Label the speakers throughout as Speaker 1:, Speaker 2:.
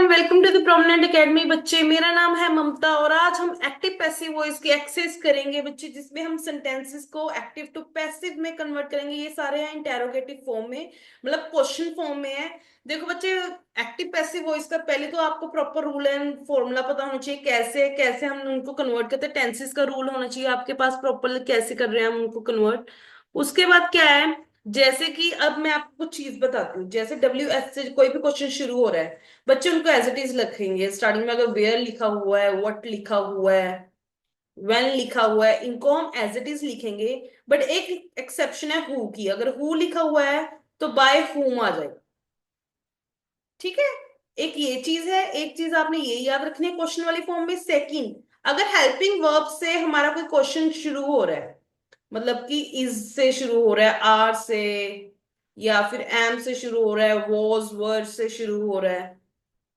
Speaker 1: Everyone, welcome to the prominent academy. बच्चे, मेरा नाम है ममता और आज हम एक्टिव पैसिव वॉइस की एक्सरसाइज करेंगे बच्चे, जिसमें हम सेंटेंसेस को एक्टिव टू पैसिव में कन्वर्ट करेंगे। ये सारे हैं इंटेरोगेटिव फॉर्म में, मतलब क्वेश्चन फॉर्म में है। देखो बच्चे, एक्टिव पैसिव वॉइस का पहले तो आपको प्रॉपर रूल एंड फॉर्मूला पता होना चाहिए। कैसे कैसे हम उनको कन्वर्ट करते हैं, टेंसेस का रूल होना चाहिए आपके पास प्रॉपर, कैसे कर रहे हैं हम उनको कन्वर्ट। उसके बाद क्या है, जैसे कि अब मैं आपको कुछ चीज बताती हूँ। जैसे WH से कोई भी क्वेश्चन शुरू हो रहा है, बच्चे उनको एज इट इज लिखेंगे। स्टार्टिंग में अगर वेयर लिखा हुआ है, व्हाट लिखा हुआ है, व्हेन लिखा हुआ है, इनको हम एज इट इज लिखेंगे। बट एक एक्सेप्शन है हु की। अगर हु लिखा हुआ है तो बाय हुम आ जाएगा। ठीक है, एक ये चीज है। एक चीज आपने ये याद रखनी है क्वेश्चन वाली फॉर्म में। सेकंड, अगर हेल्पिंग वर्ब से हमारा कोई क्वेश्चन शुरू हो रहा है, मतलब कि इज से शुरू हो रहा है, आर से, या फिर एम से शुरू हो रहा है, वॉज वर्ड से शुरू हो रहा है,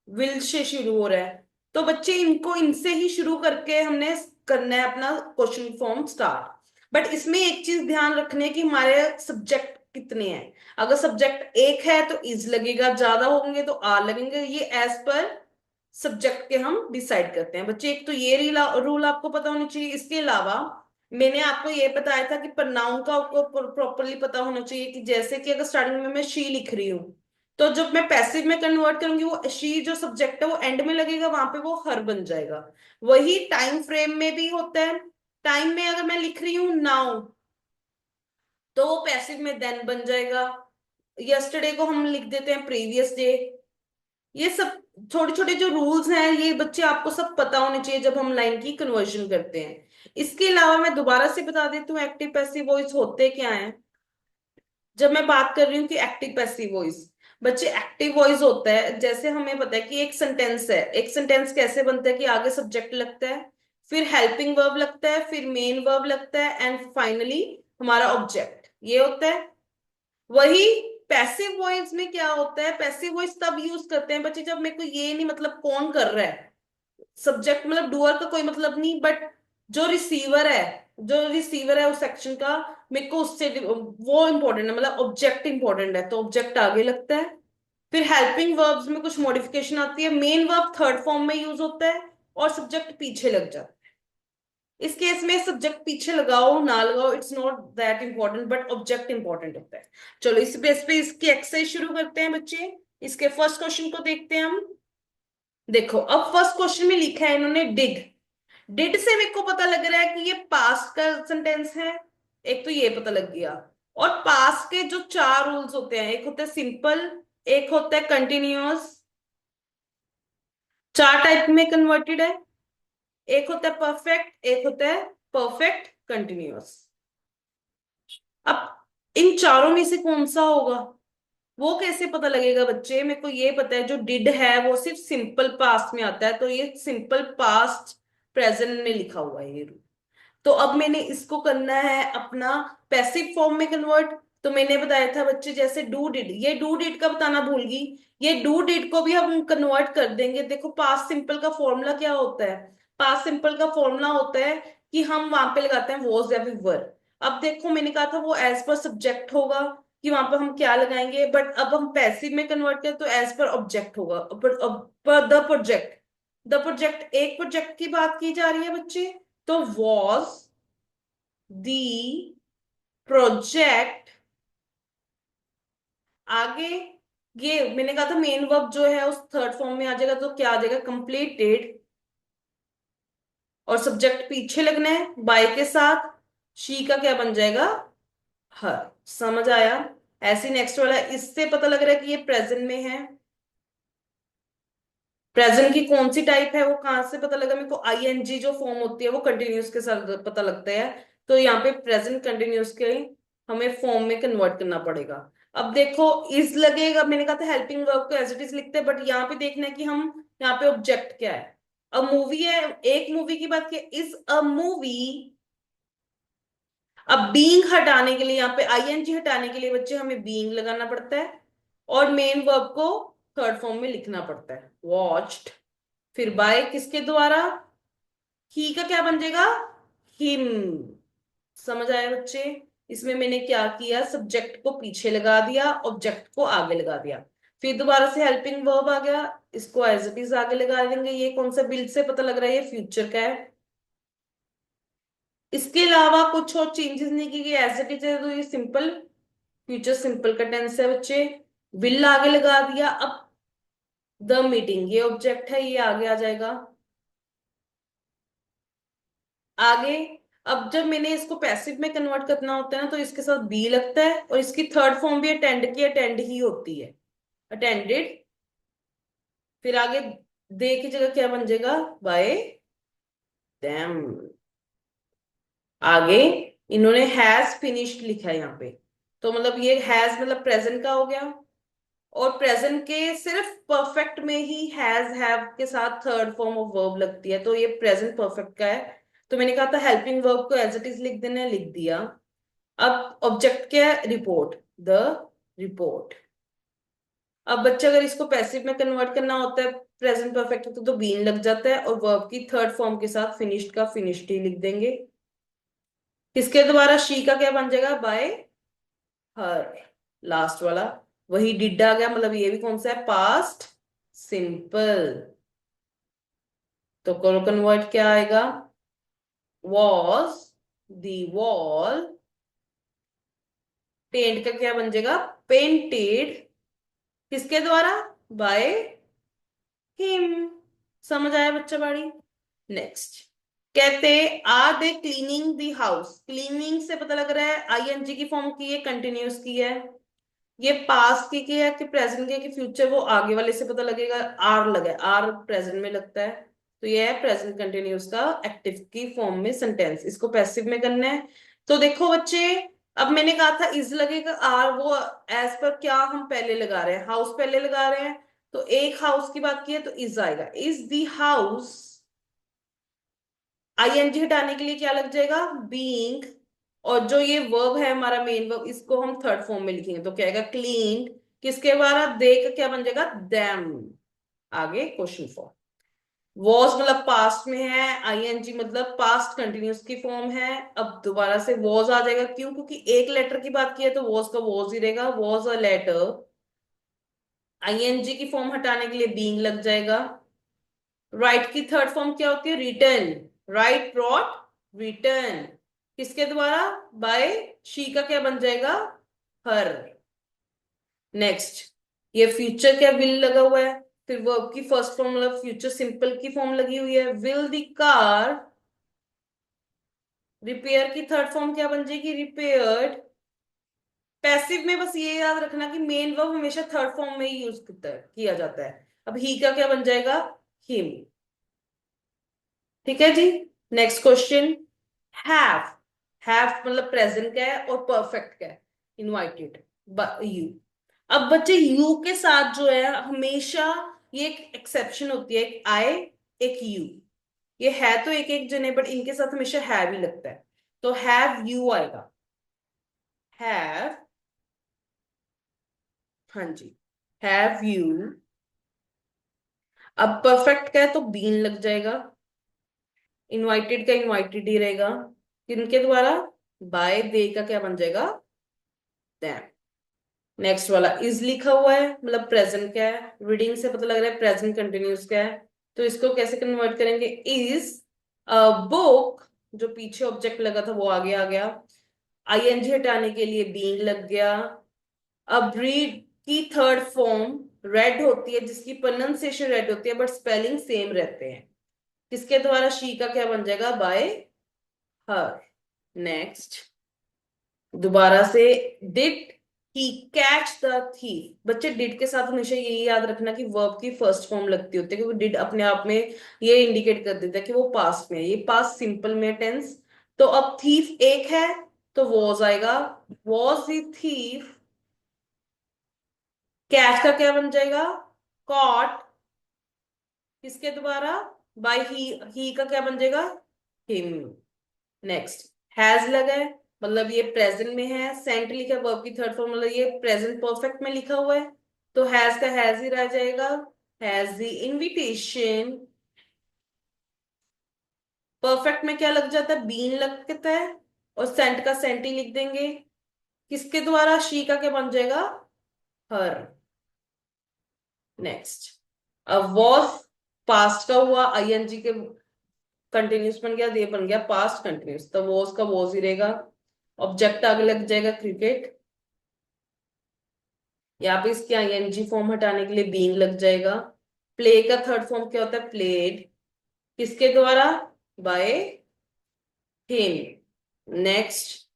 Speaker 1: विल से शुरू हो रहा है, तो बच्चे इनको इनसे ही शुरू करके हमने करना है अपना क्वेश्चन फॉर्म स्टार्ट। बट इसमें एक चीज ध्यान रखने की, हमारे सब्जेक्ट कितने हैं। अगर सब्जेक्ट एक है तो इज लगेगा, ज्यादा होंगे तो आर लगेंगे। ये एज पर सब्जेक्ट के हम डिसाइड करते हैं बच्चे। एक तो ये रूल आपको पता होना चाहिए। इसके अलावा मैंने आपको ये बताया था कि प्रोनाउन का आपको प्रॉपरली पता होना चाहिए। कि जैसे कि अगर स्टार्टिंग में मैं शी लिख रही हूँ, तो जब मैं पैसिव में कन्वर्ट करूंगी, वो शी जो सब्जेक्ट है वो एंड में लगेगा, वहां पे वो हर बन जाएगा। वही टाइम फ्रेम में भी होता है। टाइम में अगर मैं लिख रही हूँ नाउ, तो वो पैसिव में देन बन जाएगा। यस्टरडे को हम लिख देते हैं प्रीवियस डे। ये सब छोटे छोटे जो रूल्स हैं, ये बच्चे आपको सब पता होने चाहिए जब हम लाइन की कन्वर्जन करते हैं। इसके अलावा मैं दोबारा से बता देती हूँ एक्टिव पैसिव वॉइस होते क्या है। जब मैं बात कर रही हूँ कि एक्टिव पैसिव वॉइस, बच्चे एक्टिव वॉइस होता है, जैसे हमें पता है कि एक सेंटेंस है। एक सेंटेंस कैसे बनता है कि आगे सब्जेक्ट लगता है, फिर हेल्पिंग वर्ब लगता है, फिर मेन वर्ब लगता है, एंड फाइनली हमारा ऑब्जेक्ट ये होता है। वही पैसिव वॉइस में क्या होता है, पैसिव वॉइस तब यूज करते हैं बच्चे जब मेरे को ये नहीं मतलब कौन कर रहा है। सब्जेक्ट मतलब डूअर का कोई मतलब नहीं, बट जो रिसीवर है, जो रिसीवर है उस सेक्शन का, मेरे को उससे वो इंपॉर्टेंट है, मतलब ऑब्जेक्ट इंपॉर्टेंट है, तो ऑब्जेक्ट आगे लगता है। फिर हेल्पिंग वर्ब्स में कुछ मॉडिफिकेशन आती है। मेन वर्ब थर्ड फॉर्म में यूज होता है और सब्जेक्ट पीछे लग जाता है। इस केस में सब्जेक्ट पीछे लगाओ ना लगाओ, it's not that important, but object important होता है। चलो इस बेस पे इसकी एक्सरसाइज शुरू करते हैं बच्चे। इसके फर्स्ट क्वेश्चन को देखते हैं हम। देखो, अब फर्स्ट क्वेश्चन में लिखा है इन्होंने डिड। डिड से मेरे को पता लग रहा है कि ये पास्ट का सेंटेंस है। एक तो ये पता लग गया। और पास्ट के जो चार रूल्स होते हैं, एक होता है सिंपल, एक होता है कंटिन्यूअस, चार टाइप में कन्वर्टेड है। एक होता है परफेक्ट, एक होता है परफेक्ट कंटिन्यूअस। अब इन चारों में से कौन सा होगा, वो कैसे पता लगेगा बच्चे। मेरे को ये पता है जो डिड है वो सिर्फ सिंपल पास्ट में आता है, तो ये सिंपल पास्ट प्रेजेंट में लिखा हुआ है ये रूल। तो अब मैंने इसको करना है अपना पैसिव फॉर्म में कन्वर्ट। तो मैंने बताया था बच्चे, जैसे डू डिड, ये डू डिड का बताना भूल गई। ये डू डिड को भी हम कन्वर्ट कर देंगे। देखो, पास्ट सिंपल का फॉर्मूला क्या होता है। पास्ट सिंपल का फॉर्मूला होता है कि हम वहां पे लगाते हैं वॉज या फिर वर। अब देखो, मैंने कहा था वो एज पर सब्जेक्ट होगा कि वहां पर हम क्या लगाएंगे, बट अब हम पैसिव में कन्वर्ट करें तो एज पर ऑब्जेक्ट होगा। पर द प्रोजेक्ट, द प्रोजेक्ट, एक प्रोजेक्ट की बात की जा रही है बच्चे, तो वॉज दी प्रोजेक्ट। आगे ये मैंने कहा था मेन वर्ब जो है उस थर्ड फॉर्म में आ जाएगा, तो क्या आ जाएगा, कंप्लीटेड। और सब्जेक्ट पीछे लगना है बाय के साथ। शी का क्या बन जाएगा, हर। समझ आया। ऐसे नेक्स्ट वाला, इससे पता लग रहा है कि ये प्रेजेंट में है। प्रेजेंट की कौन सी टाइप है वो कहां से पता लगा मेरे को, ING जो फॉर्म होती है वो कंटिन्यूअस के साथ पता लगता है। तो यहाँ पे प्रेजेंट कंटिन्यूअस के हमें फॉर्म में कन्वर्ट करना पड़ेगा। अब देखो, इज लगेगा, मैंने कहा था हेल्पिंग वर्ब को एज इट इज लिखते हैं, बट यहाँ पे देखना है कि हम यहाँ पे ऑब्जेक्ट क्या है। अब मूवी है, एक मूवी की बात की, इज अ मूवी। अब बीइंग हटाने के लिए, यहाँ पे ING हटाने के लिए बच्चे हमें बीइंग लगाना पड़ता है। और मेन वर्ब को थर्ड फॉर्म में लिखना पड़ता है, वॉच्ड। फिर बाय किसके द्वारा, ही का क्या बन जाएगा, हिम। समझ आया बच्चे। इसमें मैंने क्या किया, सब्जेक्ट को पीछे लगा दिया, ऑब्जेक्ट को आगे लगा दिया। फिर दोबारा से हेल्पिंग वर्ब आ गया, इसको एज इट इज आगे लगा देंगे। ये कौन सा, बिल्ड से पता लग रहा है ये फ्यूचर का है। इसके अलावा कुछ और चेंजेस नहीं की गई, एज इट इज है, तो ये सिंपल फ्यूचर सिंपल का टेंस है बच्चे। विल आगे लगा दिया। अब द मीटिंग, ये ऑब्जेक्ट है, ये आगे आ जाएगा। आगे, अब जब मैंने इसको पैसिव में कन्वर्ट करना होता है ना, तो इसके साथ बी लगता है, और इसकी थर्ड फॉर्म भी अटेंड की अटेंड ही होती है, अटेंडेड। फिर आगे दे की जगह क्या बन जाएगा, बाय देम। आगे इन्होंने हैज फिनिश्ड लिखा है यहाँ पे, तो मतलब ये हैज मतलब प्रेजेंट का हो गया। और प्रेजेंट के सिर्फ परफेक्ट में ही हैज हैव के साथ थर्ड फॉर्म ऑफ वर्ब लगती है, तो ये प्रेजेंट परफेक्ट का है। तो मैंने कहा था हेल्पिंग वर्ब को एज इट इज लिख देना है, लिख दिया। अब ऑब्जेक्ट क्या है, रिपोर्ट, द रिपोर्ट। अब बच्चे अगर इसको पैसिव में कन्वर्ट करना होता है प्रेजेंट परफेक्ट, तो बीन लग जाता है, और वर्ब की थर्ड फॉर्म के साथ फिनिश्ड का फिनिश्ड ही लिख देंगे। किसके द्वारा, शी का क्या बन जाएगा, बाय हर, लास्ट वाला। वही डिड आ गया, मतलब ये भी कौन सा है, पास्ट सिंपल। तो करो कन्वर्ट क्या आएगा, वॉज दी वॉल पेंट का क्या बन जाएगा, पेंटेड। किसके द्वारा, बाय हिम। समझ आया बच्चा बाड़ी। नेक्स्ट, कहते are they cleaning the house. Cleaning से पता लग रहा है आईएनजी की फॉर्म की है, कंटिन्यूस की है। ये पास्ट की है कि प्रेजेंट की है कि फ्यूचर, वो आगे वाले से पता लगेगा। आर लगा है, आर प्रेजेंट में लगता है, तो ये है प्रेजेंट कंटिन्यूस का एक्टिव की फॉर्म में सेंटेंस। इसको पैसिव में करना है। तो देखो बच्चे, अब मैंने कहा था इज लगेगा, आर वो एज पर क्या हम पहले लगा रहे हैं, हाउस पहले लगा रहे हैं, तो एक हाउस की बात की है तो इज आएगा, इज दी हाउस। आईएनजी हटाने के लिए क्या लग जाएगा, बीइंग। और जो ये वर्ब है हमारा मेन वर्ब, इसको हम थर्ड फॉर्म में लिखेंगे, तो क्या आएगा, क्लीन। किसके द्वारा, दे का क्या बन जाएगा, देम। आगे क्वेश्चन फॉर्म, वॉज मतलब पास्ट में है, आईएनजी मतलब पास्ट कंटिन्यूस की फॉर्म है। अब दोबारा से वॉज आ जाएगा, क्यों, क्योंकि एक लेटर की बात की है तो वॉज का वॉज ही रहेगा, वॉज अ लेटर। आईएनजी की फॉर्म हटाने के लिए बीइंग लग जाएगा। राइट की थर्ड फॉर्म क्या होती है, रिटर्न। Right brought return. किसके द्वारा, बाय शी का क्या बन जाएगा, हर। नेक्स्ट, ये फ्यूचर क्या, विल लगा हुआ है। फिर वर्ब की फर्स्ट फॉर्म मतलब फ्यूचर सिंपल की फॉर्म लगी हुई है, विल द कार रिपेयर। की थर्ड फॉर्म क्या बन जाएगी, रिपेयर्ड। पैसिव में बस ये याद रखना कि मेन वर्ब हमेशा थर्ड फॉर्म में ही यूज किया जाता है। अब ही का क्या बन जाएगा, हिम। ठीक है जी। Next question, have. हैव मतलब प्रेजेंट का है और परफेक्ट का है, इनवाइटेड यू। अब बच्चे यू के साथ जो है हमेशा ये एक एक्सेप्शन होती है, एक आई एक यू। ये है तो एक एक जने, बट इनके साथ हमेशा हैव ही लगता है, तो हैव यू आएगा, हैव। हाँ जी, हैव यू। अब परफेक्ट का है तो बीन लग जाएगा, इनवाइटेड का इनवाइटेड ही रहेगा। किनके द्वारा, बाय दे का क्या बन जाएगा, देम। नेक्स्ट वाला इज लिखा हुआ है, मतलब प्रेजेंट का है, रीडिंग से पता लग रहा है प्रेजेंट कंटिन्यूस का है। तो इसको कैसे कन्वर्ट करेंगे, इज बुक, जो पीछे ऑब्जेक्ट लगा था वो आगे आ गया। आईएनजी हटाने के लिए बीइंग लग गया। अब रीड की थर्ड फॉर्म रेड होती है, जिसकी प्रोनाउंसिएशन रेड होती है बट स्पेलिंग सेम रहते हैं। किसके द्वारा, शी का क्या बन जाएगा, बाय हर। नेक्स्ट, दोबारा से, did he catch the thief. बच्चे डिड के साथ हमेशा यही याद रखना कि वर्ब की फर्स्ट फॉर्म लगती होती है, क्योंकि डिड अपने आप में ये इंडिकेट कर देता है कि वो पास्ट में है, ये पास्ट सिंपल में टेंस। तो अब थीफ एक है तो वॉज आएगा, वॉज ही थीफ। कैच का क्या बन जाएगा, कॉट। किसके द्वारा, बाय ही का क्या बन जाएगा, हिम। नेक्स्ट, हैज लगा है, मतलब ये प्रेजेंट में है, सेंट लिखा है, वर्ब की थर्ड फॉर्म मतलब ये प्रेजेंट परफेक्ट में लिखा हुआ है, तो हैज का हैज ही रह जाएगा। Has the invitation. परफेक्ट में क्या लग जाता है, बीन लगता है, और सेंट का सेंट ही लिख देंगे। किसके द्वारा, शी का क्या बन जाएगा, हर। नेक्स्ट, अब वॉज पास्ट का हुआ, आईएनजी के कंटिन्यूस बन गया, ये बन गया पास्ट कंटिन्यूस, तो वॉज का वॉज ही रहेगा। ऑब्जेक्ट आगे लग जाएगा क्रिकेट, यहाँ पे इसके आईएनजी फॉर्म हटाने के लिए बीइंग लग जाएगा। प्ले का थर्ड फॉर्म क्या होता है, प्लेड, किसके द्वारा, by him. Next,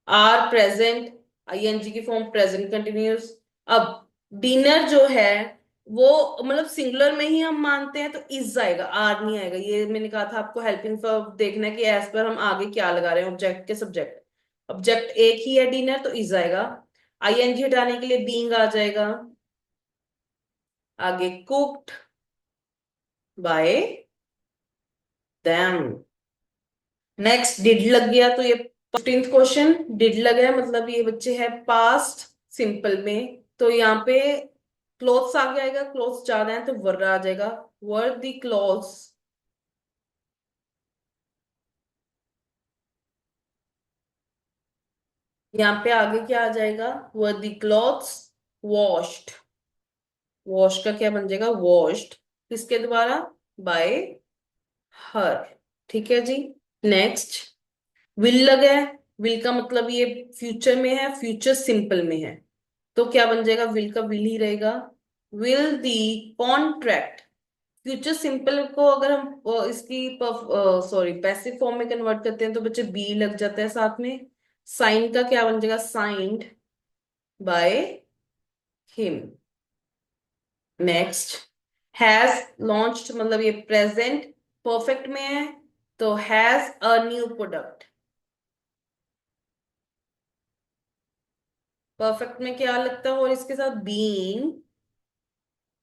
Speaker 1: are present, ING की फॉर्म प्रेजेंट कंटिन्यूस। अब डिनर जो है वो मतलब सिंगुलर में ही हम मानते हैं तो इज आएगा, आर नहीं आएगा। ये मैंने कहा था आपको हेल्पिंग वर्ब देखना है कि एज पर हम आगे क्या लगा रहे हैं, ऑब्जेक्ट के सब्जेक्ट। ऑब्जेक्ट एक ही है डिनर तो इज आएगा। आईएनजी हटाने के लिए बीइंग आ जाएगा। आगे cooked bye them. Next, did लग गया तो ये 15th क्वेश्चन, डिड लगा है मतलब ये बच्चे है पास्ट सिंपल में, तो यहाँ पे क्लोथ्स आगे आएगा, क्लोथ्स ज्यादा है तो वर आ जाएगा, वर दी क्लोथ्स। यहाँ पे आगे क्या आ जाएगा, वर दी क्लोथ्स वॉश्ड, वॉश का क्या बन जाएगा, वॉश्ड, किसके द्वारा, बाय हर। ठीक है जी। नेक्स्ट, विल लगा है, विल का मतलब ये फ्यूचर में है, फ्यूचर सिंपल में है, तो क्या बन जाएगा, विल का विल ही रहेगा। Will the contract, future simple को अगर हम इसकी सॉरी पैसिव फॉर्म में कन्वर्ट करते हैं तो बच्चे बी लग जाता है साथ में। साइन का क्या बन जाएगा, signed by him. Next, has launched मतलब ये प्रेजेंट परफेक्ट में है, तो has a new product. Perfect में क्या लगता है और इसके साथ बीइंग,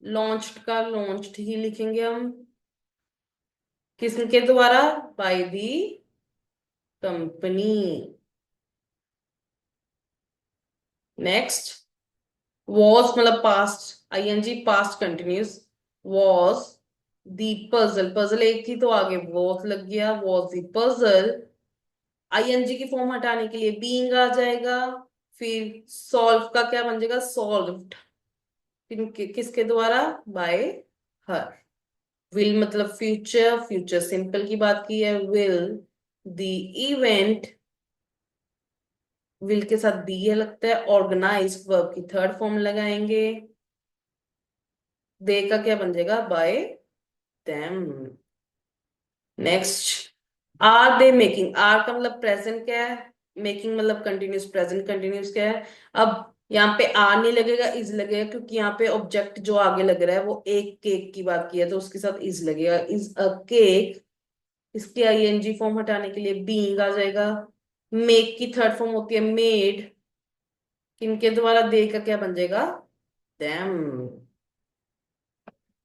Speaker 1: लॉन्च्ड का लॉन्च्ड ही लिखेंगे हम, किसके द्वारा, by the company. Next, was मतलब past, ING past continuous, was the puzzle, puzzle एक थी तो आगे वॉज लग गया, वॉज दी पजल। आईएनजी की फॉर्म हटाने के लिए बीइंग आ जाएगा। फिर सॉल्व का क्या बन जाएगा, सॉल्व्ड, किसके द्वारा, बाय हर। विल मतलब फ्यूचर, फ्यूचर सिंपल की बात की है, विल द इवेंट, विल के साथ बी है लगता है, ऑर्गेनाइज वर्ब की थर्ड फॉर्म लगाएंगे, दे का क्या बन जाएगा, by them. Next, are they making, are का मतलब प्रेजेंट क्या है, मेकिंग मतलब कंटिन्यूस, प्रेजेंट कंटिन्यूस क्या है। अब यहाँ पे आर नहीं लगेगा, इज लगेगा, क्योंकि यहाँ पे ऑब्जेक्ट जो आगे लग रहा है वो एक केक की बात की है तो उसके साथ इज लगेगा, इज अ केक। इसके आईएनजी फॉर्म हटाने के लिए बीइंग आ जाएगा। मेक की थर्ड फॉर्म होती है मेड, किनके द्वारा, दे का क्या बन जाएगा, देम।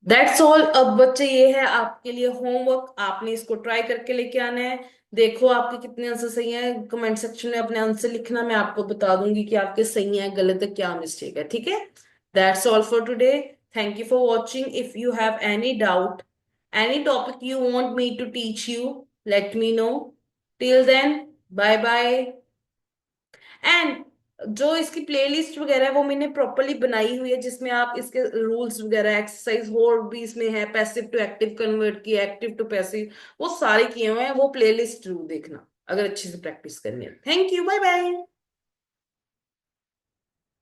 Speaker 1: That's all. अब बच्चे ये है आपके लिए होमवर्क, आपने इसको ट्राई करके लेके आना है। देखो आपके कितने आंसर सही हैं, कमेंट सेक्शन में अपने आंसर लिखना, मैं आपको बता दूंगी कि आपके सही हैं गलत है क्या मिस्टेक है, ठीक है। That's all for today. Thank you for watching. If you have any doubt, any topic you want me to teach you, let me know. Till then, bye bye. And जो इसकी प्लेलिस्ट वगैरह है वो मैंने properly बनाई हुई है, जिसमें आप इसके रूल्स वगैरह एक्सरसाइज और भी इसमें है, पैसिव टू एक्टिव कन्वर्ट किया, एक्टिव टू पैसिव, वो सारे किए हुए हैं, वो प्लेलिस्ट जरूर देखना अगर अच्छे से प्रैक्टिस करनी है। Thank you, bye bye.